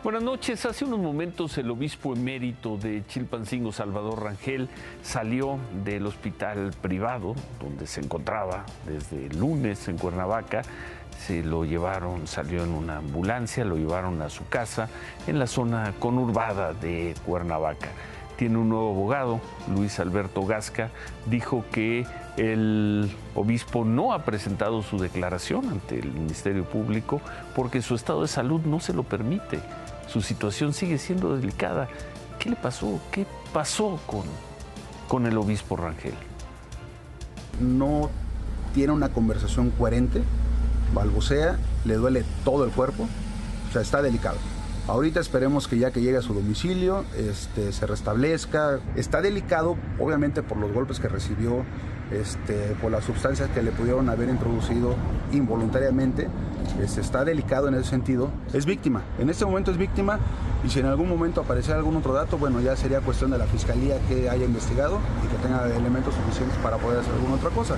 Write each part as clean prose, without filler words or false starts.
Buenas noches. Hace unos momentos el obispo emérito de Chilpancingo, Salvador Rangel, salió del hospital privado donde se encontraba desde el lunes en Cuernavaca. Se lo llevaron, salió en una ambulancia, lo llevaron a su casa en la zona conurbada de Cuernavaca. Tiene un nuevo abogado, Luis Alberto Gasca, dijo que el obispo no ha presentado su declaración ante el Ministerio Público porque su estado de salud no se lo permite. Su situación sigue siendo delicada. ¿Qué le pasó? ¿Qué pasó con el obispo Rangel? No tiene una conversación coherente, balbucea, le duele todo el cuerpo, o sea, está delicado. Ahorita esperemos que ya que llegue a su domicilio, se restablezca. Está delicado, obviamente, por los golpes que recibió, por las sustancias que le pudieron haber introducido involuntariamente. Está delicado en ese sentido. Es víctima, en este momento es víctima, y si en algún momento apareciera algún otro dato, bueno, ya sería cuestión de la Fiscalía que haya investigado y que tenga elementos suficientes para poder hacer alguna otra cosa.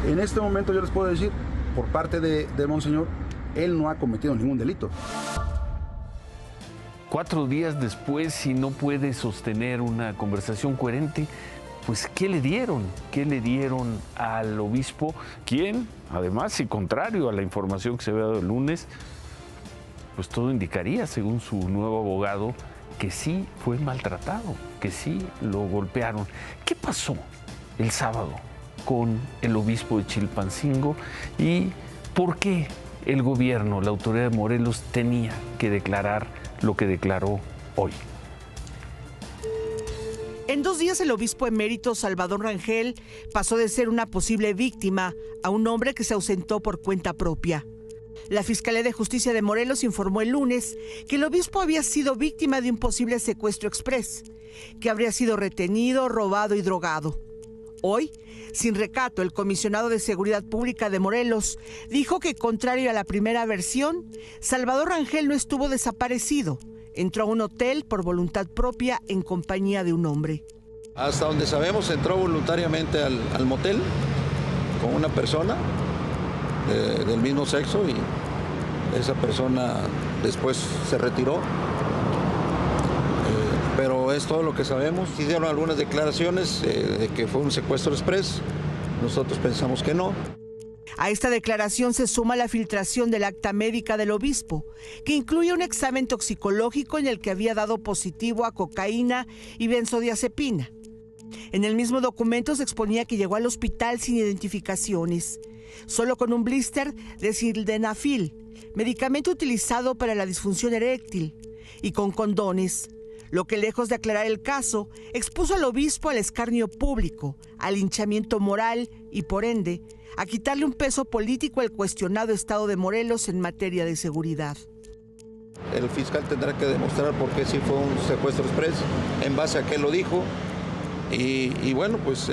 En este momento yo les puedo decir, por parte de Monseñor, él no ha cometido ningún delito. 4 días después, si no puede sostener una conversación coherente, pues ¿qué le dieron? ¿Qué le dieron al obispo? Quien, además, y contrario a la información que se había dado el lunes, pues todo indicaría, según su nuevo abogado, que sí fue maltratado, que sí lo golpearon. ¿Qué pasó el sábado con el obispo de Chilpancingo y por qué el gobierno, la autoridad de Morelos, tenía que declarar lo que declaró hoy? En 2 días el obispo emérito Salvador Rangel pasó de ser una posible víctima a un hombre que se ausentó por cuenta propia. La Fiscalía de Justicia de Morelos informó el lunes que el obispo había sido víctima de un posible secuestro exprés, que habría sido retenido, robado y drogado. Hoy, sin recato, el comisionado de Seguridad Pública de Morelos dijo que, contrario a la primera versión, Salvador Rangel no estuvo desaparecido. Entró a un hotel por voluntad propia en compañía de un hombre. Hasta donde sabemos, entró voluntariamente al motel con una persona del mismo sexo y esa persona después se retiró. Pero es todo lo que sabemos. Hicieron algunas declaraciones de que fue un secuestro exprés. Nosotros pensamos que no. A esta declaración se suma la filtración del acta médica del obispo, que incluye un examen toxicológico en el que había dado positivo a cocaína y benzodiazepina. En el mismo documento se exponía que llegó al hospital sin identificaciones, solo con un blister de sildenafil, medicamento utilizado para la disfunción eréctil, y con condones, lo que, lejos de aclarar el caso, expuso al obispo al escarnio público, al linchamiento moral y, por ende, a quitarle un peso político al cuestionado estado de Morelos en materia de seguridad. El fiscal tendrá que demostrar por qué sí fue un secuestro exprés, en base a qué lo dijo, y bueno, pues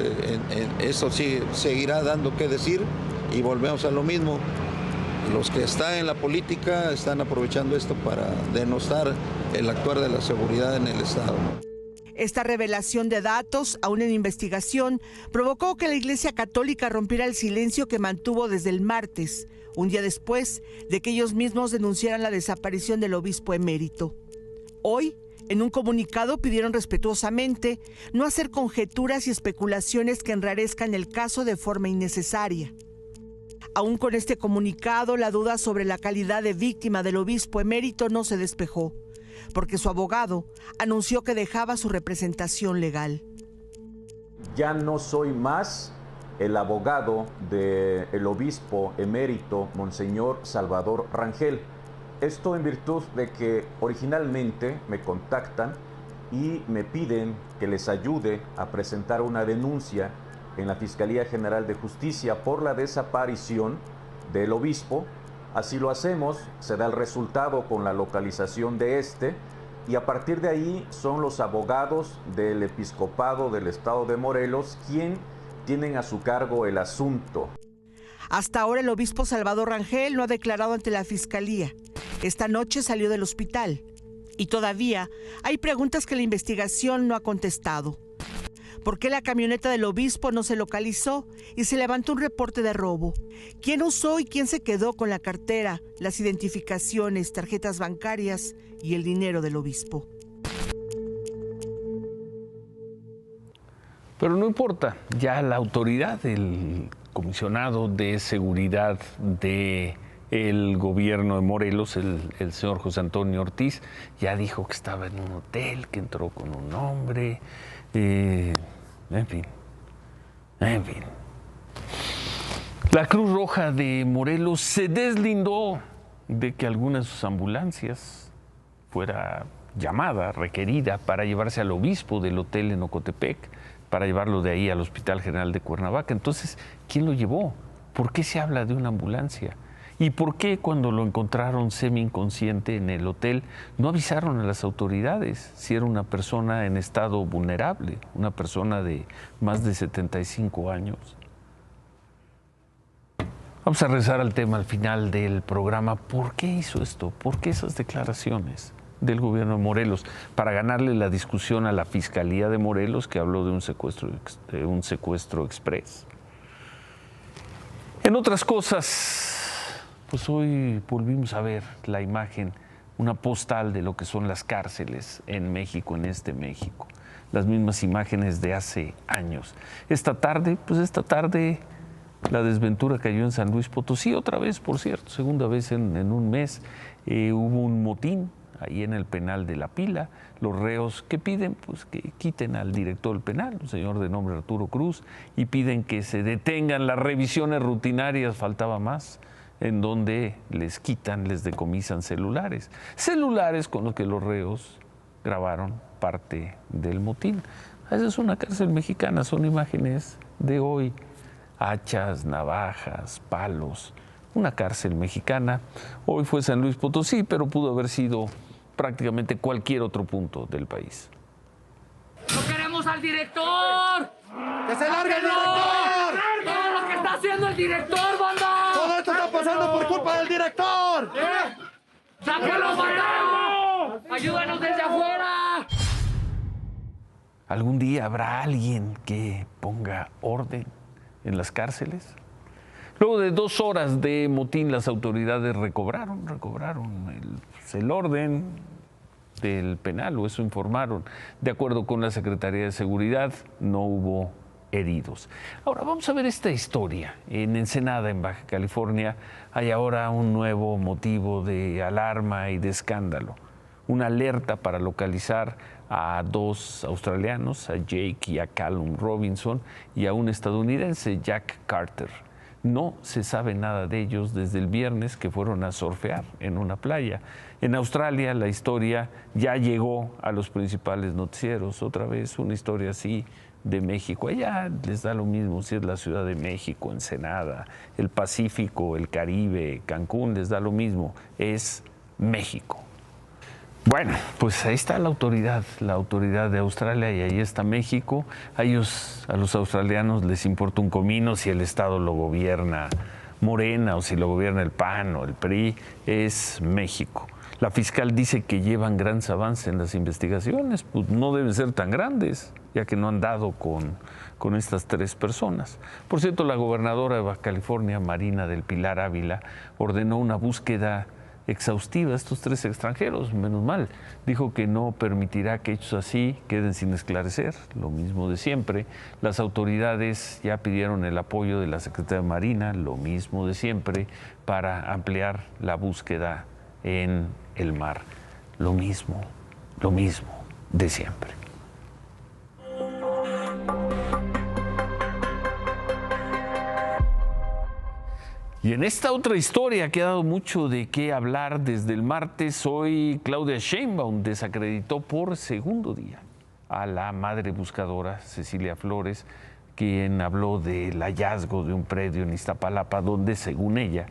eso sí seguirá dando qué decir, y volvemos a lo mismo. Los que están en la política están aprovechando esto para denostar el actuar de la seguridad en el Estado. Esta revelación de datos, aún en investigación, provocó que la Iglesia Católica rompiera el silencio que mantuvo desde el martes, un día después de que ellos mismos denunciaran la desaparición del obispo emérito. Hoy, en un comunicado, pidieron respetuosamente no hacer conjeturas y especulaciones que enrarezcan el caso de forma innecesaria. Aún con este comunicado, la duda sobre la calidad de víctima del obispo emérito no se despejó, porque su abogado anunció que dejaba su representación legal. Ya no soy más el abogado del obispo emérito Monseñor Salvador Rangel. Esto en virtud de que originalmente me contactan y me piden que les ayude a presentar una denuncia en la Fiscalía General de Justicia por la desaparición del obispo. Así lo hacemos, se da el resultado con la localización de y a partir de ahí son los abogados del episcopado del estado de Morelos quien tienen a su cargo el asunto. Hasta ahora el obispo Salvador Rangel no ha declarado ante la Fiscalía. Esta noche salió del hospital y todavía hay preguntas que la investigación no ha contestado. ¿Por qué la camioneta del obispo no se localizó y se levantó un reporte de robo? ¿Quién usó y quién se quedó con la cartera, las identificaciones, tarjetas bancarias y el dinero del obispo? Pero no importa, ya la autoridad, el comisionado de seguridad del gobierno de Morelos, el señor José Antonio Ortiz, ya dijo que estaba en un hotel, que entró con un hombre, en fin. La Cruz Roja de Morelos se deslindó de que alguna de sus ambulancias fuera llamada, requerida para llevarse al obispo del hotel en Ocotepec, para llevarlo de ahí al Hospital General de Cuernavaca. Entonces, ¿quién lo llevó? ¿Por qué se habla de una ambulancia? ¿Y por qué cuando lo encontraron semi-inconsciente en el hotel no avisaron a las autoridades si era una persona en estado vulnerable, una persona de más de 75 años? Vamos a regresar al tema al final del programa. ¿Por qué hizo esto? ¿Por qué esas declaraciones del gobierno de Morelos? Para ganarle la discusión a la Fiscalía de Morelos, que habló de un secuestro express. En otras cosas, pues hoy volvimos a ver la imagen, una postal de lo que son las cárceles en México, en este México. Las mismas imágenes de hace años. Esta tarde, la desventura cayó en San Luis Potosí, otra vez, por cierto, segunda vez en un mes. Hubo un motín ahí en el penal de La Pila. Los reos que piden, pues que quiten al director del penal, un señor de nombre Arturo Cruz, y piden que se detengan las revisiones rutinarias, faltaba más, en donde les decomisan celulares con los que los reos grabaron parte del motín. Esa es una cárcel mexicana, son imágenes de hoy, hachas, navajas, palos, una cárcel mexicana. Hoy fue San Luis Potosí, pero pudo haber sido prácticamente cualquier otro punto del país. ¡No queremos al director! ¡Que se largue el director! ¡Todo lo que está haciendo el director, banda! ¡Todo esto está pasando por culpa del director! ¡Sáquenlo, banda! ¡Ayúdanos desde afuera! ¿Algún día habrá alguien que ponga orden en las cárceles? Luego de 2 horas de motín, las autoridades recobraron el orden del penal, o eso informaron. De acuerdo con la Secretaría de Seguridad, no hubo heridos. Ahora vamos a ver esta historia. En Ensenada, en Baja California, hay ahora un nuevo motivo de alarma y de escándalo. Una alerta para localizar a 2 australianos, a Jake y a Callum Robinson, y a un estadounidense, Jack Carter. No se sabe nada de ellos desde el viernes que fueron a surfear en una playa. En Australia la historia ya llegó a los principales noticieros. Otra vez una historia así de México. Allá les da lo mismo si es la Ciudad de México, Ensenada, el Pacífico, el Caribe, Cancún, les da lo mismo. Es México. Bueno, pues ahí está la autoridad de Australia, y ahí está México. A los australianos les importa un comino si el Estado lo gobierna Morena o si lo gobierna el PAN o el PRI, es México. La fiscal dice que llevan grandes avances en las investigaciones, pues no deben ser tan grandes, ya que no han dado con estas 3 personas. Por cierto, la gobernadora de Baja California, Marina del Pilar Ávila, ordenó una búsqueda exhaustiva a estos 3 extranjeros, menos mal. Dijo que no permitirá que hechos así queden sin esclarecer, lo mismo de siempre. Las autoridades ya pidieron el apoyo de la Secretaría de Marina, lo mismo de siempre, para ampliar la búsqueda en el mar. Lo mismo de siempre. Y en esta otra historia que ha dado mucho de qué hablar desde el martes, hoy Claudia Sheinbaum desacreditó por segundo día a la madre buscadora Cecilia Flores, quien habló del hallazgo de un predio en Iztapalapa donde, según ella,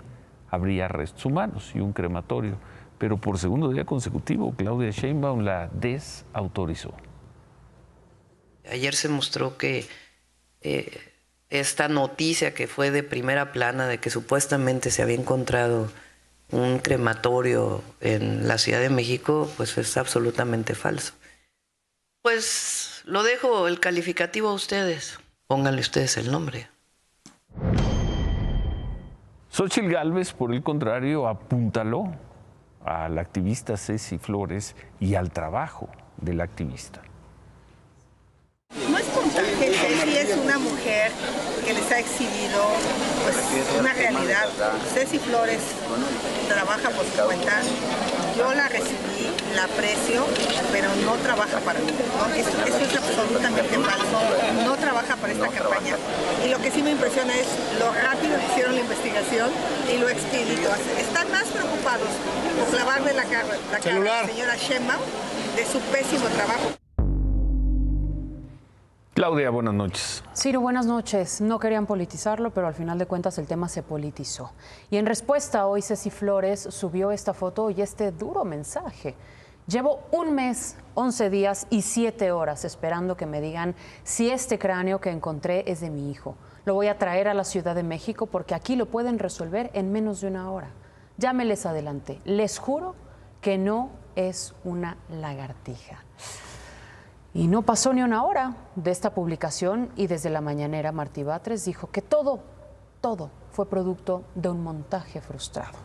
habría restos humanos y un crematorio. Pero por segundo día consecutivo, Claudia Sheinbaum la desautorizó. Ayer se mostró que esta noticia que fue de primera plana de que supuestamente se había encontrado un crematorio en la Ciudad de México, pues es absolutamente falso. Pues Lo dejo el calificativo a ustedes. Pónganle ustedes el nombre. Xóchitl Gálvez, por el contrario, apuntaló a la activista Ceci Flores y al trabajo del activista. No es montaje, Ceci es una mujer que les ha exhibido pues, una realidad. Ceci Flores trabaja por su cuenta, yo la recibí, la aprecio, pero no trabaja para mí, ¿no? Eso es absolutamente falso, no trabaja para esta campaña. Y lo que sí me impresiona es lo rápido que hicieron la investigación y lo expedito. Están más preocupados por lavarle la cara a la señora Sheinbaum de su pésimo trabajo. Claudia, buenas noches. Ciro, buenas noches. No querían politizarlo, pero al final de cuentas el tema se politizó. Y en respuesta, hoy Ceci Flores subió esta foto y este duro mensaje. Llevo 1 mes, 11 días y 7 horas esperando que me digan si este cráneo que encontré es de mi hijo. Lo voy a traer a la Ciudad de México porque aquí lo pueden resolver en menos de 1 hora. Ya me les adelanté. Les juro que no es una lagartija. Y no pasó ni 1 hora de esta publicación y desde la mañanera Martí Batres dijo que todo fue producto de un montaje frustrado.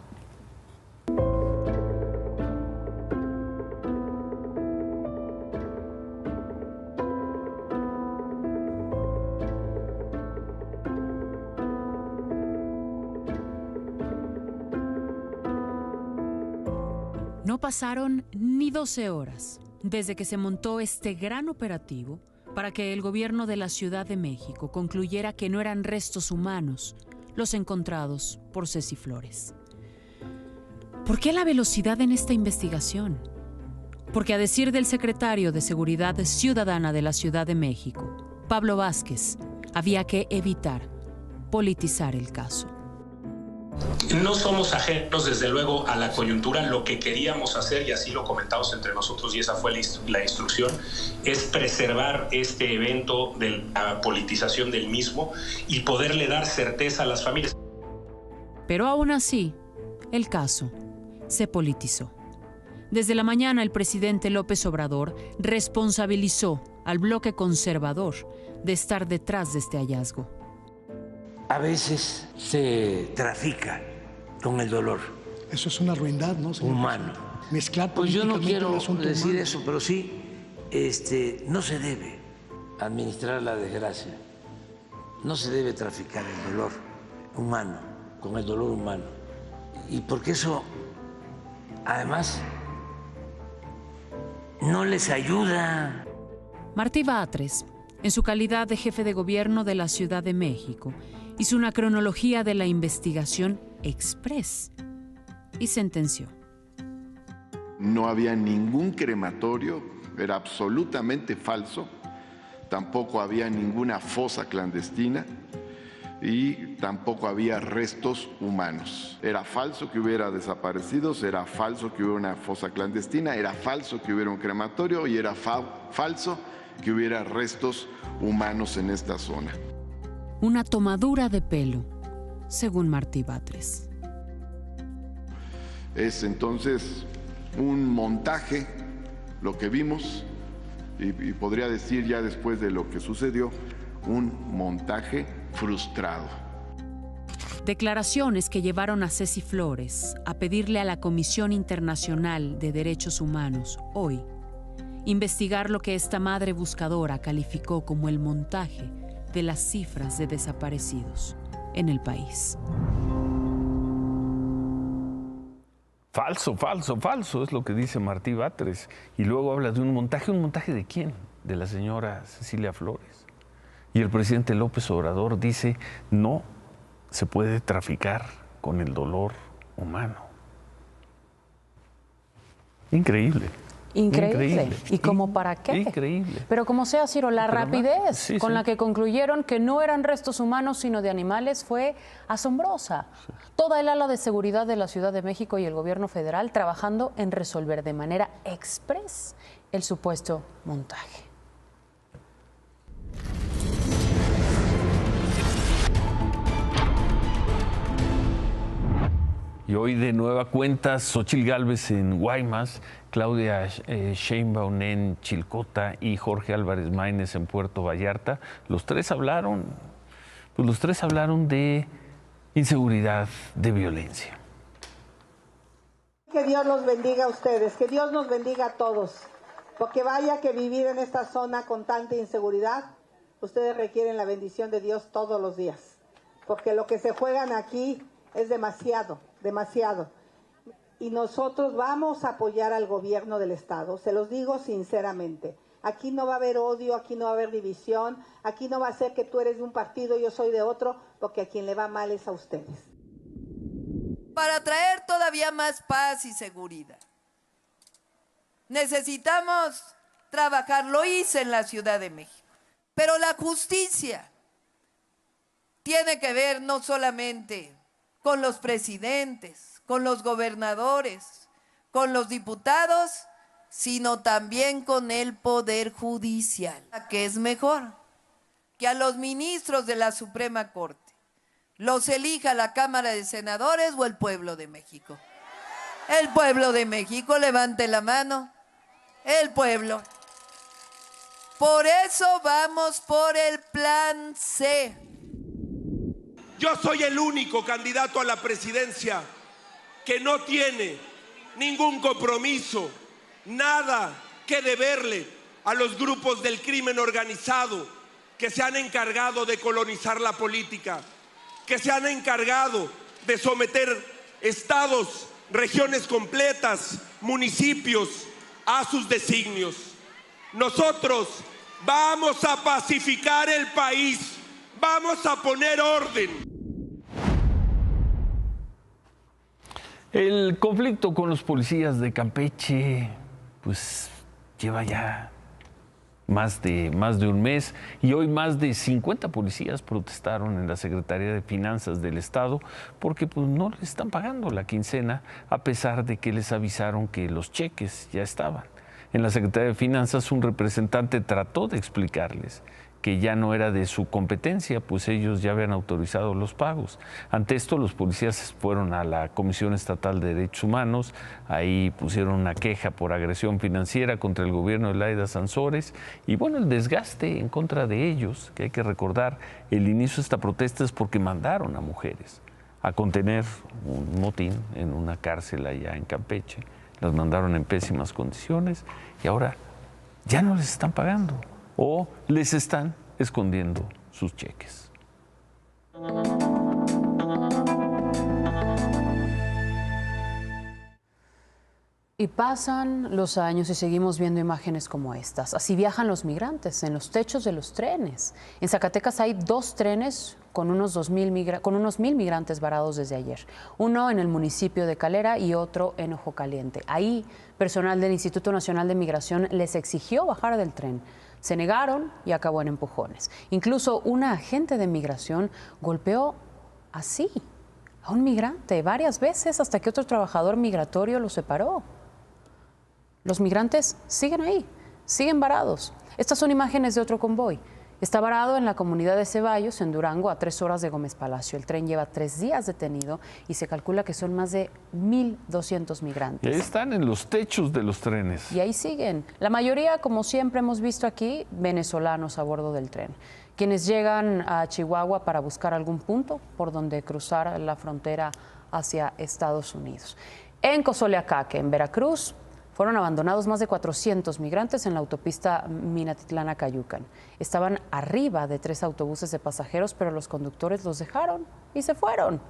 No pasaron ni 12 horas desde que se montó este gran operativo para que el gobierno de la Ciudad de México concluyera que no eran restos humanos los encontrados por Ceci Flores. ¿Por qué la velocidad en esta investigación? Porque a decir del secretario de Seguridad Ciudadana de la Ciudad de México, Pablo Vázquez, había que evitar politizar el caso. No somos ajenos, desde luego, a la coyuntura. Lo que queríamos hacer, y así lo comentamos entre nosotros, y esa fue la instrucción, es preservar este evento de la politización del mismo y poderle dar certeza a las familias. Pero aún así, el caso se politizó. Desde la mañana, el presidente López Obrador responsabilizó al bloque conservador de estar detrás de este hallazgo. A veces se trafica con el dolor. Eso es una ruindad, ¿no, señor? Humano. Mezclar pues yo no quiero decir humano. eso, pero sí, no se debe administrar la desgracia. No se debe traficar el dolor humano, con el dolor humano. Y porque eso, además, no les ayuda. Martí Batres, en su calidad de jefe de gobierno de la Ciudad de México, hizo una cronología de la investigación express y sentenció. No había ningún crematorio, era absolutamente falso, tampoco había ninguna fosa clandestina y tampoco había restos humanos. Era falso que hubiera desaparecidos, era falso que hubiera una fosa clandestina, era falso que hubiera un crematorio y era falso que hubiera restos humanos en esta zona. Una tomadura de pelo, según Martí Batres. Es entonces un montaje, lo que vimos, y podría decir ya después de lo que sucedió, un montaje frustrado. Declaraciones que llevaron a Ceci Flores a pedirle a la Comisión Internacional de Derechos Humanos, hoy, investigar lo que esta madre buscadora calificó como el montaje de las cifras de desaparecidos en el país. Falso, falso, falso, es lo que dice Martí Batres. Y luego habla de un montaje ¿de quién? De la señora Cecilia Flores. Y el presidente López Obrador dice, no se puede traficar con el dolor humano. Increíble. Increíble. ¿Y como para qué? Increíble. Pero como sea, Ciro, la rapidez sí, con la que concluyeron que no eran restos humanos sino de animales fue asombrosa. Sí. Toda el ala de seguridad de la Ciudad de México y el gobierno federal trabajando en resolver de manera express el supuesto montaje. Y hoy de nueva cuenta, Xóchitl Gálvez en Guaymas, Claudia Sheinbaum en Chilcota y Jorge Álvarez Maínez en Puerto Vallarta. Los tres hablaron de inseguridad, de violencia. Que Dios los bendiga a ustedes, que Dios nos bendiga a todos, porque vaya que vivir en esta zona con tanta inseguridad, ustedes requieren la bendición de Dios todos los días, porque lo que se juegan aquí es demasiado. Y nosotros vamos a apoyar al gobierno del Estado, se los digo sinceramente. Aquí no va a haber odio, aquí no va a haber división, aquí no va a ser que tú eres de un partido y yo soy de otro, porque a quien le va mal es a ustedes. Para traer todavía más paz y seguridad, necesitamos trabajar, lo hice en la Ciudad de México, pero la justicia tiene que ver no solamente con los presidentes, con los gobernadores, con los diputados, sino también con el Poder Judicial. ¿Qué es mejor? Que a los ministros de la Suprema Corte los elija la Cámara de Senadores o el pueblo de México. El pueblo de México, levante la mano. El pueblo. Por eso vamos por el Plan C. Yo soy el único candidato a la presidencia que no tiene ningún compromiso, nada que deberle a los grupos del crimen organizado que se han encargado de colonizar la política, que se han encargado de someter estados, regiones completas, municipios a sus designios. Nosotros vamos a pacificar el país, vamos a poner orden. El conflicto con los policías de Campeche, pues lleva ya más de un mes y hoy más de 50 policías protestaron en la Secretaría de Finanzas del Estado porque pues, no les están pagando la quincena a pesar de que les avisaron que los cheques ya estaban. En la Secretaría de Finanzas un representante trató de explicarles que ya no era de su competencia, pues ellos ya habían autorizado los pagos. Ante esto, los policías fueron a la Comisión Estatal de Derechos Humanos, ahí pusieron una queja por agresión financiera contra el gobierno de Laida Sansores, y bueno, el desgaste en contra de ellos, que hay que recordar, el inicio de esta protesta es porque mandaron a mujeres a contener un motín en una cárcel allá en Campeche, las mandaron en pésimas condiciones, y ahora ya no les están pagando, o les están escondiendo sus cheques. Y pasan los años y seguimos viendo imágenes como estas. Así viajan los migrantes en los techos de los trenes. En Zacatecas hay 2 trenes con unos 1,000 migrantes varados desde ayer. Uno en el municipio de Calera y otro en Ojo Caliente. Ahí, personal del Instituto Nacional de Migración les exigió bajar del tren. Se negaron y acabó en empujones. Incluso una agente de migración golpeó así a un migrante varias veces hasta que otro trabajador migratorio lo separó. Los migrantes siguen ahí, siguen varados. Estas son imágenes de otro convoy. Está varado en la comunidad de Ceballos, en Durango, a 3 horas de Gómez Palacio. El tren lleva 3 días detenido y se calcula que son más de 1,200 migrantes. Y ahí están en los techos de los trenes. Y ahí siguen. La mayoría, como siempre hemos visto aquí, venezolanos a bordo del tren. Quienes llegan a Chihuahua para buscar algún punto por donde cruzar la frontera hacia Estados Unidos. En Cozoleacaque, en Veracruz, fueron abandonados más de 400 migrantes en la autopista Minatitlán-Cayucan. Estaban arriba de 3 autobuses de pasajeros, pero los conductores los dejaron y se fueron.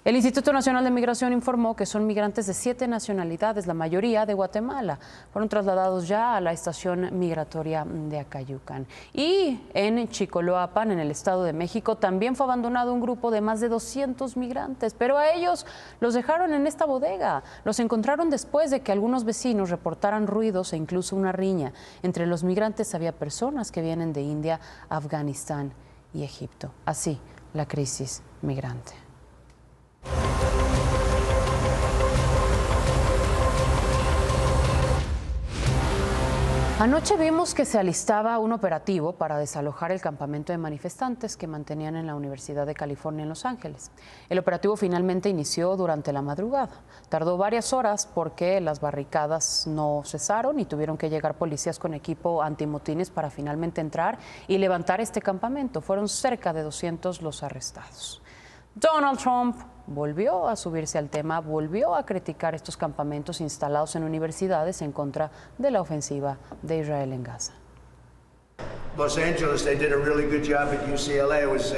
El Instituto Nacional de Migración informó que son migrantes de 7 nacionalidades, la mayoría de Guatemala. Fueron trasladados ya a la estación migratoria de Acayucan. Y en Chicoloapan, en el Estado de México, también fue abandonado un grupo de más de 200 migrantes, pero a ellos los dejaron en esta bodega. Los encontraron después de que algunos vecinos reportaran ruidos e incluso una riña. Entre los migrantes había personas que vienen de India, Afganistán y Egipto. Así, la crisis migrante. Anoche vimos que se alistaba un operativo para desalojar el campamento de manifestantes que mantenían en la Universidad de California en Los Ángeles. El operativo finalmente inició durante la madrugada. Tardó varias horas porque las barricadas no cesaron y tuvieron que llegar policías con equipo antimotines para finalmente entrar y levantar este campamento. Fueron cerca de 200 los arrestados. Donald Trump volvió a subirse al tema, volvió a criticar estos campamentos instalados en universidades en contra de la ofensiva de Israel en Gaza. Los Angeles, they did a really good job at UCLA. It was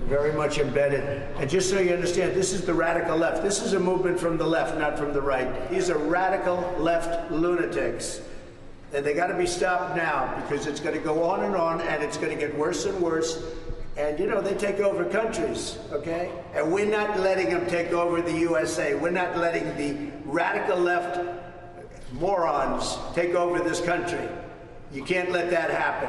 very much embedded. And just so you understand, this is the radical left. This is a movement from the left, not from the right. These are radical left lunatics. And they got to be stopped now because it's going to go on and it's going to get worse and worse. And, you know, they take over countries, okay? And we're not letting them take over the USA. We're not letting the radical left morons take over this country. You can't let that happen.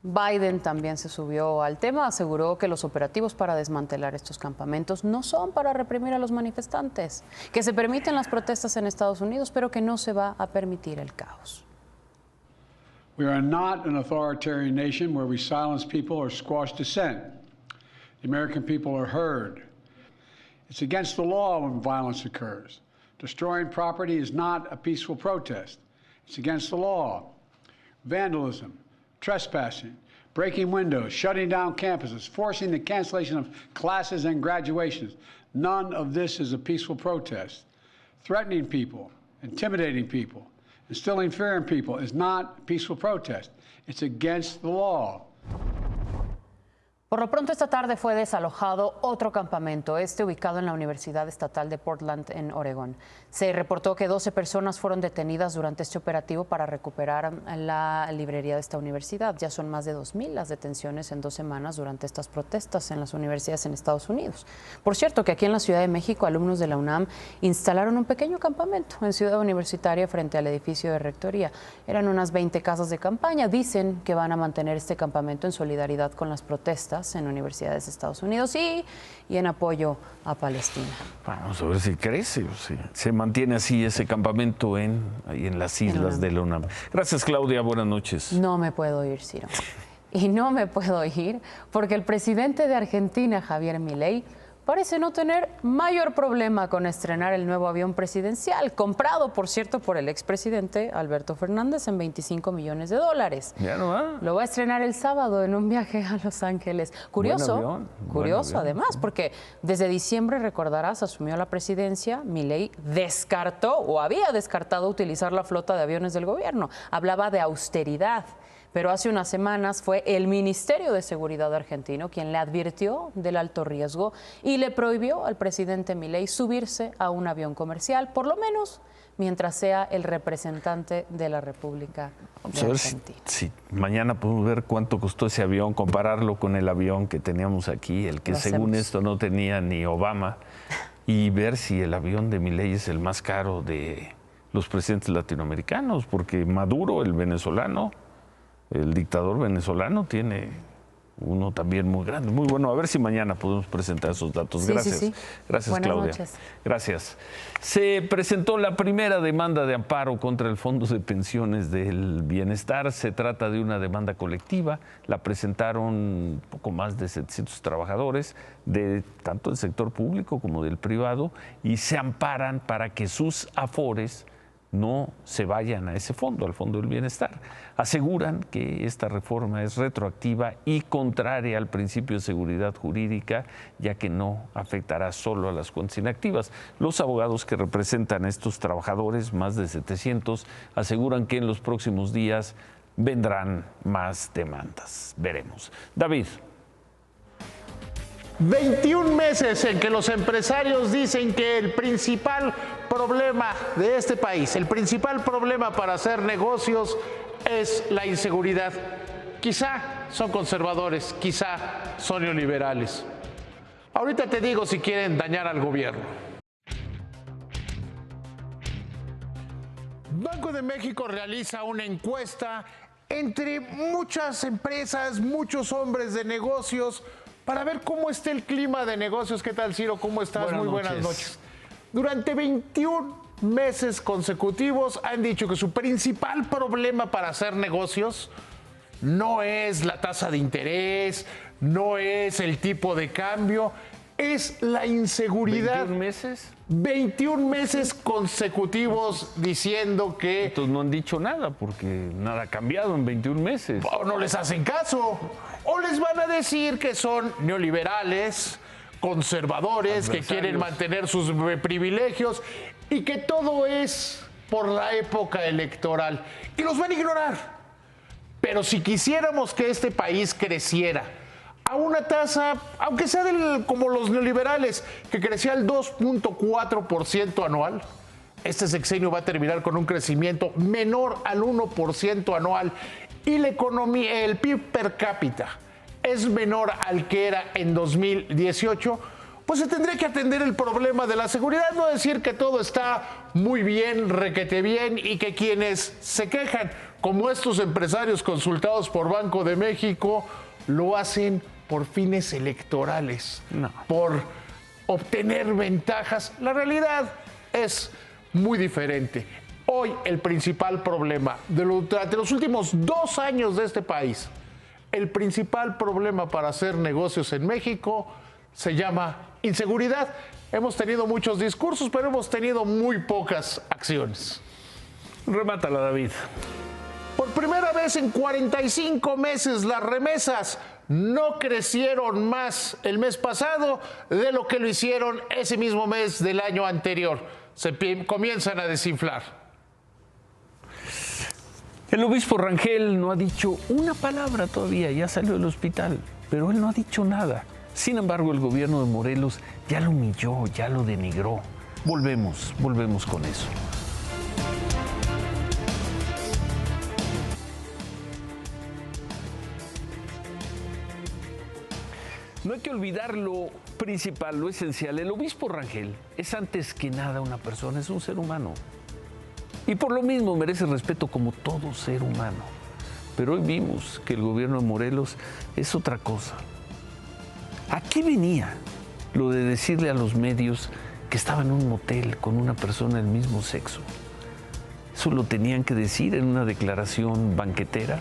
Biden también se subió al tema, aseguró que los operativos para desmantelar estos campamentos no son para reprimir a los manifestantes, que se permiten las protestas en Estados Unidos, pero que no se va a permitir el caos. We are not an authoritarian nation where we silence people or squash dissent. The American people are heard. It's against the law when violence occurs. Destroying property is not a peaceful protest. It's against the law. Vandalism, trespassing, breaking windows, shutting down campuses, forcing the cancellation of classes and graduations. None of this is a peaceful protest. Threatening people, intimidating people, instilling fear in people is not peaceful protest. It's against the law. Por lo pronto, esta tarde fue desalojado otro campamento, ubicado en la Universidad Estatal de Portland, en Oregón. Se reportó que 12 personas fueron detenidas durante este operativo para recuperar la librería de esta universidad. Ya son más de 2,000 las detenciones en 2 semanas durante estas protestas en las universidades en Estados Unidos. Por cierto, que aquí en la Ciudad de México, alumnos de la UNAM instalaron un pequeño campamento en Ciudad Universitaria frente al edificio de Rectoría. Eran unas 20 casas de campaña. Dicen que van a mantener este campamento en solidaridad con las protestas en universidades de Estados Unidos y en apoyo a Palestina. Vamos a ver si crece o si se mantiene así ese campamento ahí en las islas de la UNAM. Gracias, Claudia. Buenas noches. No me puedo ir, Ciro. Y no me puedo ir porque el presidente de Argentina, Javier Milei, parece no tener mayor problema con estrenar el nuevo avión presidencial, comprado, por cierto, por el expresidente Alberto Fernández en $25 millones. Ya no va. Lo va a estrenar el sábado en un viaje a Los Ángeles. Curioso, curioso además, porque desde diciembre, recordarás, asumió la presidencia, Milei descartó o había descartado utilizar la flota de aviones del gobierno. Hablaba de austeridad. Pero hace unas semanas fue el Ministerio de Seguridad argentino quien le advirtió del alto riesgo y le prohibió al presidente Milei subirse a un avión comercial, por lo menos mientras sea el representante de la República de Argentina. Si mañana podemos ver cuánto costó ese avión, compararlo con el avión que teníamos aquí, el que según esto no tenía ni Obama, y ver si el avión de Milei es el más caro de los presidentes latinoamericanos, porque Maduro, el venezolano, el dictador venezolano, tiene uno también muy grande, muy bueno. A ver si mañana podemos presentar esos datos. Gracias. Sí. Gracias, Buenas Claudia. Noches. Gracias. Se presentó la primera demanda de amparo contra el Fondo de Pensiones del Bienestar. Se trata de una demanda colectiva. La presentaron poco más de 700 trabajadores de tanto del sector público como del privado y se amparan para que sus afores no se vayan a ese fondo, al Fondo del Bienestar. Aseguran que esta reforma es retroactiva y contraria al principio de seguridad jurídica, ya que no afectará solo a las cuentas inactivas. Los abogados que representan a estos trabajadores, más de 700, aseguran que en los próximos días vendrán más demandas. Veremos. David. 21 meses en que los empresarios dicen que el principal problema de este país, el principal problema para hacer negocios es la inseguridad. Quizá son conservadores, quizá son neoliberales. Ahorita te digo si quieren dañar al gobierno. Banco de México realiza una encuesta entre muchas empresas, muchos hombres de negocios, para ver cómo está el clima de negocios. ¿Qué tal, Ciro? ¿Cómo estás? Muy buenas noches. Durante 21 meses consecutivos han dicho que su principal problema para hacer negocios no es la tasa de interés, no es el tipo de cambio, es la inseguridad. ¿21 meses? 21 meses consecutivos diciendo que... Entonces no han dicho nada, porque nada ha cambiado en 21 meses. O no les hacen caso, o les van a decir que son neoliberales, conservadores, que quieren mantener sus privilegios y que todo es por la época electoral. Y los van a ignorar. Pero si quisiéramos que este país creciera a una tasa, aunque sea como los neoliberales, que crecía al 2.4% anual, este sexenio va a terminar con un crecimiento menor al 1% anual y la economía, el PIB per cápita es menor al que era en 2018, pues se tendría que atender el problema de la seguridad, no decir que todo está muy bien, requete bien, y que quienes se quejan, como estos empresarios consultados por Banco de México, lo hacen por fines electorales, por obtener ventajas. La realidad es muy diferente. Hoy el principal problema durante los últimos 2 años de este país, el principal problema para hacer negocios en México se llama inseguridad. Hemos tenido muchos discursos, pero hemos tenido muy pocas acciones. Remátala, David. Por primera vez en 45 meses las remesas no crecieron más el mes pasado de lo que lo hicieron ese mismo mes del año anterior. Se comienzan a desinflar. El obispo Rangel no ha dicho una palabra todavía, ya salió del hospital, pero él no ha dicho nada. Sin embargo, el gobierno de Morelos ya lo humilló, ya lo denigró. Volvemos con eso. No hay que olvidar lo principal, lo esencial. El obispo Rangel es antes que nada una persona, es un ser humano. Y por lo mismo merece respeto como todo ser humano. Pero hoy vimos que el gobierno de Morelos es otra cosa. ¿A qué venía lo de decirle a los medios que estaba en un motel con una persona del mismo sexo? ¿Eso lo tenían que decir en una declaración banquetera?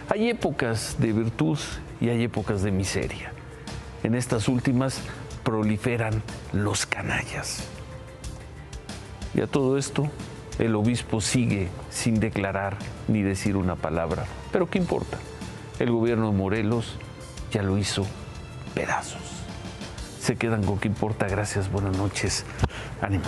Hay épocas de virtud y hay épocas de miseria. En estas últimas proliferan los canallas. Y a todo esto, el obispo sigue sin declarar ni decir una palabra. Pero ¿qué importa? El gobierno de Morelos ya lo hizo pedazos. Se quedan con ¿qué importa? Gracias, buenas noches. Ánimo.